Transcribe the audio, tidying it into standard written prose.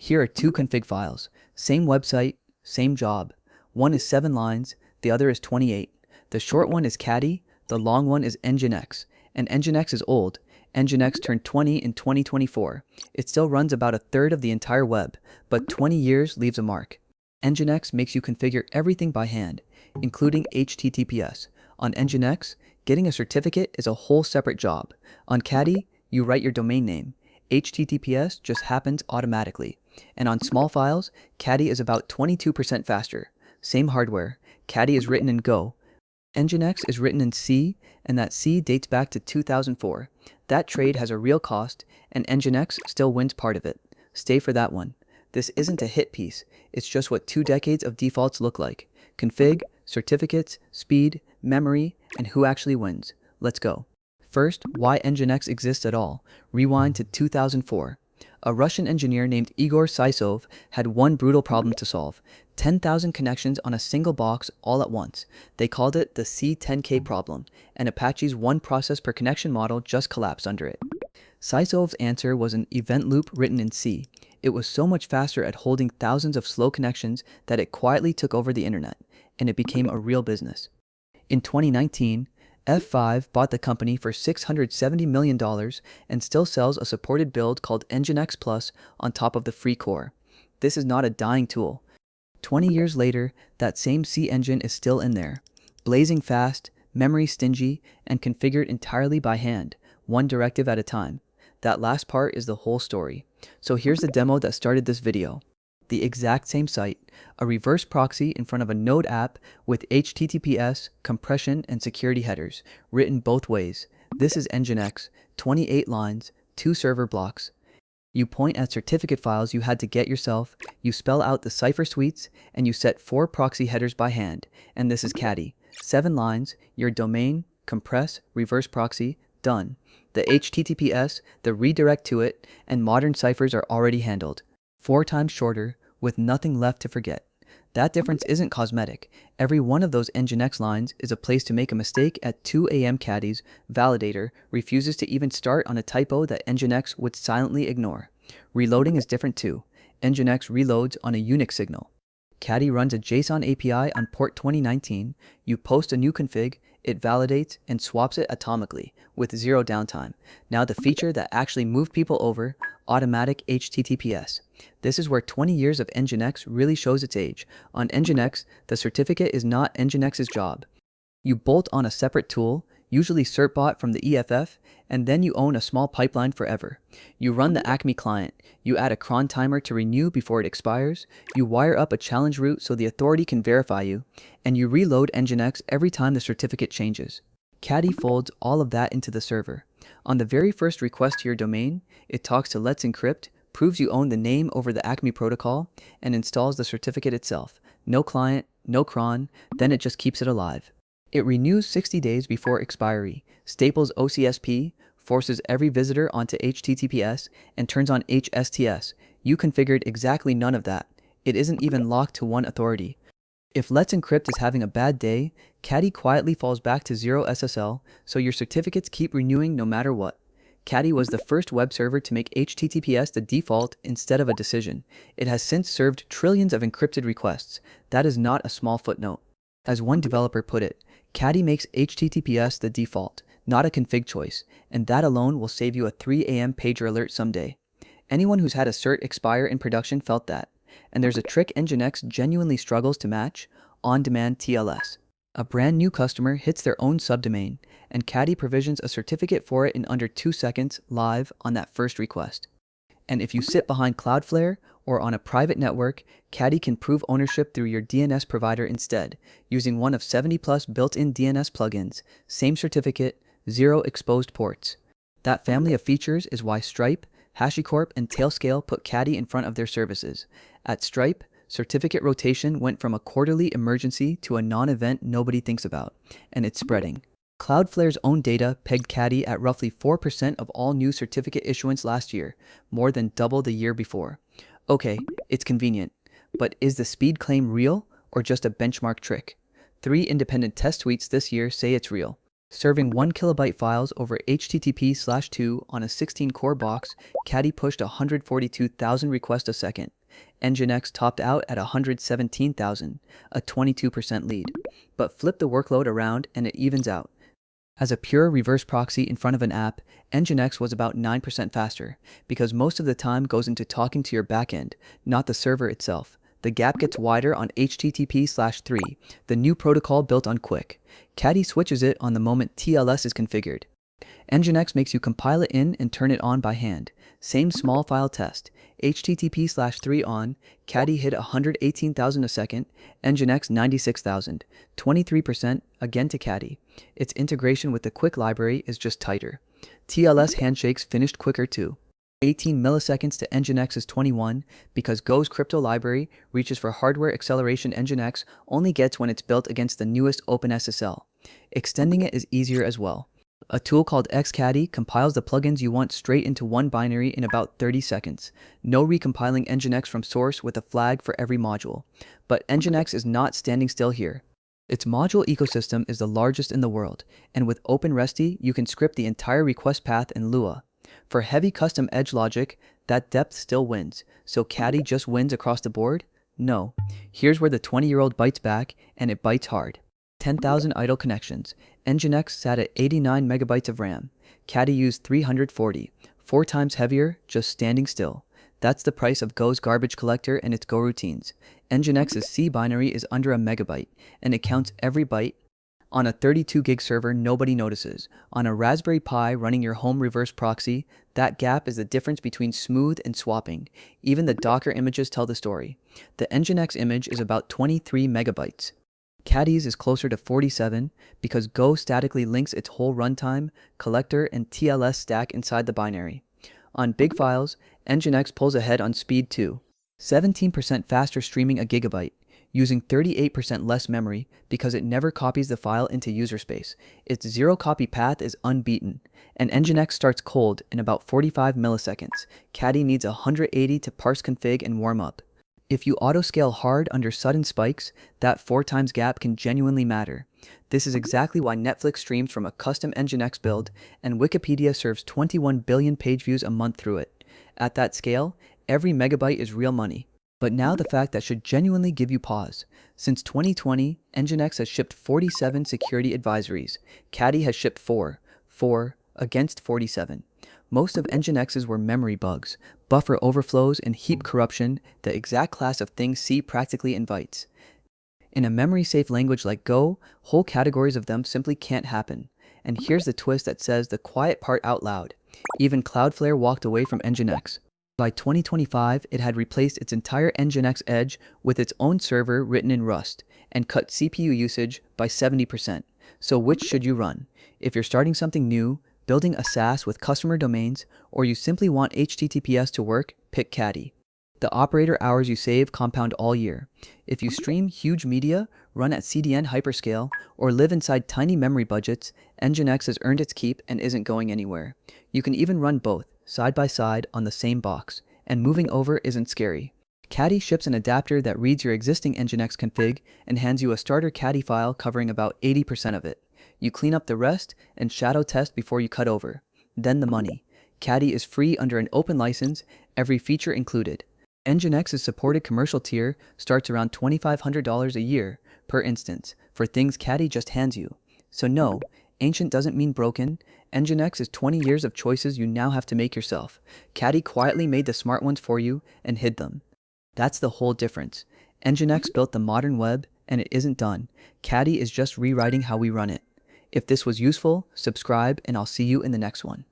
Here are two config files. Same website, same job. One is 7 lines, the other is 28. The short one is Caddy, the long one is Nginx. And Nginx is old. Nginx turned 20 in 2024. It still runs about a third of the entire web, but 20 years leaves a mark. Nginx makes you configure everything by hand, including HTTPS. On Nginx, getting a certificate is a whole separate job. On Caddy, you write your domain name. HTTPS just happens automatically. And on small files, Caddy is about 22% faster. Same hardware. Caddy is written in Go. Nginx is written in C, and that C dates back to 2004. That trade has a real cost, and Nginx still wins part of it. Stay for that one. This isn't a hit piece, it's just what 2 decades of defaults look like. Config, certificates, speed, memory, and who actually wins. Let's go. First, why Nginx exists at all. Rewind to 2004. A Russian engineer named Igor Sysov had one brutal problem to solve. 10,000 connections on a single box all at once. They called it the C10K problem, and Apache's one process per connection model just collapsed under it. Sysov's answer was an event loop written in C. It was so much faster at holding thousands of slow connections that it quietly took over the internet, and it became a real business. In 2019, F5 bought the company for $670 million and still sells a supported build called Nginx Plus on top of the free core. This is not a dying tool. 20 years later, that same C engine is still in there, blazing fast, memory stingy, and configured entirely by hand, one directive at a time. That last part is the whole story. So here's the demo that started this video. The exact same site, a reverse proxy in front of a Node app with HTTPS, compression, and security headers, written both ways. This is Nginx, 28 lines, 2 server blocks. You point at certificate files you had to get yourself, you spell out the cipher suites, and you set 4 proxy headers by hand. And this is Caddy, 7 lines, your domain, compress, reverse proxy, done. The HTTPS, the redirect to it, and modern ciphers are already handled. 4 times shorter, with nothing left to forget. That difference isn't cosmetic. Every one of those Nginx lines is a place to make a mistake at 2 a.m. Caddy's validator refuses to even start on a typo that Nginx would silently ignore. Reloading is different too. Nginx reloads on a Unix signal. Caddy runs a JSON API on port 2019. You post a new config, it validates and swaps it atomically with 0 downtime. Now the feature that actually moved people over, automatic HTTPS. This is where 20 years of Nginx really shows its age. On Nginx, the certificate is not Nginx's job. You bolt on a separate tool, usually Certbot from the EFF, and then you own a small pipeline forever. You run the Acme client, you add a cron timer to renew before it expires, you wire up a challenge route so the authority can verify you, and you reload Nginx every time the certificate changes. Caddy folds all of that into the server. On the very first request to your domain, it talks to Let's Encrypt, proves you own the name over the Acme protocol, and installs the certificate itself. No client, no cron, then it just keeps it alive. It renews 60 days before expiry, staples OCSP, forces every visitor onto HTTPS, and turns on HSTS. You configured exactly none of that. It isn't even locked to one authority. If Let's Encrypt is having a bad day, Caddy quietly falls back to ZeroSSL, so your certificates keep renewing no matter what. Caddy was the first web server to make HTTPS the default instead of a decision. It has since served trillions of encrypted requests. That is not a small footnote. As one developer put it, Caddy makes HTTPS the default, not a config choice, and that alone will save you a 3 a.m. pager alert someday. Anyone who's had a cert expire in production felt that. And there's a trick Nginx genuinely struggles to match: on-demand TLS. A brand new customer hits their own subdomain, and Caddy provisions a certificate for it in under 2 seconds live on that first request. And if you sit behind Cloudflare or on a private network, Caddy can prove ownership through your DNS provider instead, using one of 70+ built-in DNS plugins. Same certificate, 0 exposed ports. That family of features is why Stripe, HashiCorp, and Tailscale put Caddy in front of their services. At Stripe, certificate rotation went from a quarterly emergency to a non-event nobody thinks about, and it's spreading. Cloudflare's own data pegged Caddy at roughly 4% of all new certificate issuance last year, more than double the year before. Okay, it's convenient, but is the speed claim real or just a benchmark trick? 3 independent test suites this year say it's real. Serving 1 kilobyte files over HTTP/2 on a 16-core box, Caddy pushed 142,000 requests a second. Nginx topped out at 117,000, a 22% lead. But flip the workload around and it evens out. As a pure reverse proxy in front of an app, Nginx was about 9% faster, because most of the time goes into talking to your backend, not the server itself. The gap gets wider on HTTP/3, the new protocol built on QUIC. Caddy switches it on the moment TLS is configured. Nginx makes you compile it in and turn it on by hand. Same small file test. HTTP/3 on, Caddy hit 118,000 a second, Nginx 96,000, 23% again to Caddy. Its integration with the QUIC library is just tighter. TLS handshakes finished quicker too. 18 milliseconds to Nginx's 21, because Go's crypto library reaches for hardware acceleration Nginx only gets when it's built against the newest OpenSSL. Extending it is easier as well. A tool called Caddy compiles the plugins you want straight into one binary in about 30 seconds. No recompiling Nginx from source with a flag for every module. But Nginx is not standing still here. Its module ecosystem is the largest in the world, and with OpenResty, you can script the entire request path in Lua. For heavy custom edge logic, that depth still wins, so Caddy just wins across the board? No. Here's where the 20-year-old bites back, and it bites hard. 10,000 idle connections. Nginx sat at 89 megabytes of RAM. Caddy used 340, 4 times heavier, just standing still. That's the price of Go's garbage collector and its Go routines. Nginx's C binary is under a megabyte, and it counts every byte. On a 32 gig server, nobody notices. On a Raspberry Pi running your home reverse proxy, that gap is the difference between smooth and swapping. Even the Docker images tell the story. The Nginx image is about 23 megabytes. Caddy's is closer to 47 because Go statically links its whole runtime, collector, and TLS stack inside the binary. On big files, Nginx pulls ahead on speed too. 17% faster streaming a gigabyte, using 38% less memory because it never copies the file into user space. Its zero copy path is unbeaten, and Nginx starts cold in about 45 milliseconds. Caddy needs 180 to parse config and warm up. If you autoscale hard under sudden spikes, that 4 times gap can genuinely matter. This is exactly why Netflix streams from a custom Nginx build, and Wikipedia serves 21 billion page views a month through it. At that scale, every megabyte is real money. But now the fact that should genuinely give you pause. Since 2020, Nginx has shipped 47 security advisories. Caddy has shipped 4 against 47. Most of Nginx's were memory bugs, buffer overflows, and heap corruption, the exact class of things C practically invites. In a memory-safe language like Go, whole categories of them simply can't happen. And here's the twist that says the quiet part out loud. Even Cloudflare walked away from Nginx. By 2025, it had replaced its entire Nginx edge with its own server written in Rust and cut CPU usage by 70%. So which should you run? If you're starting something new, building a SaaS with customer domains, or you simply want HTTPS to work, pick Caddy. The operator hours you save compound all year. If you stream huge media, run at CDN hyperscale, or live inside tiny memory budgets, Nginx has earned its keep and isn't going anywhere. You can even run both, side by side on the same box, and moving over isn't scary. Caddy ships an adapter that reads your existing Nginx config and hands you a starter Caddy file covering about 80% of it. You clean up the rest and shadow test before you cut over. Then the money. Caddy is free under an open license, every feature included. Nginx's supported commercial tier starts around $2,500 a year per instance for things Caddy just hands you. So no, ancient doesn't mean broken. Nginx is 20 years of choices you now have to make yourself. Caddy quietly made the smart ones for you and hid them. That's the whole difference. Nginx built the modern web, and it isn't done. Caddy is just rewriting how we run it. If this was useful, subscribe, and I'll see you in the next one.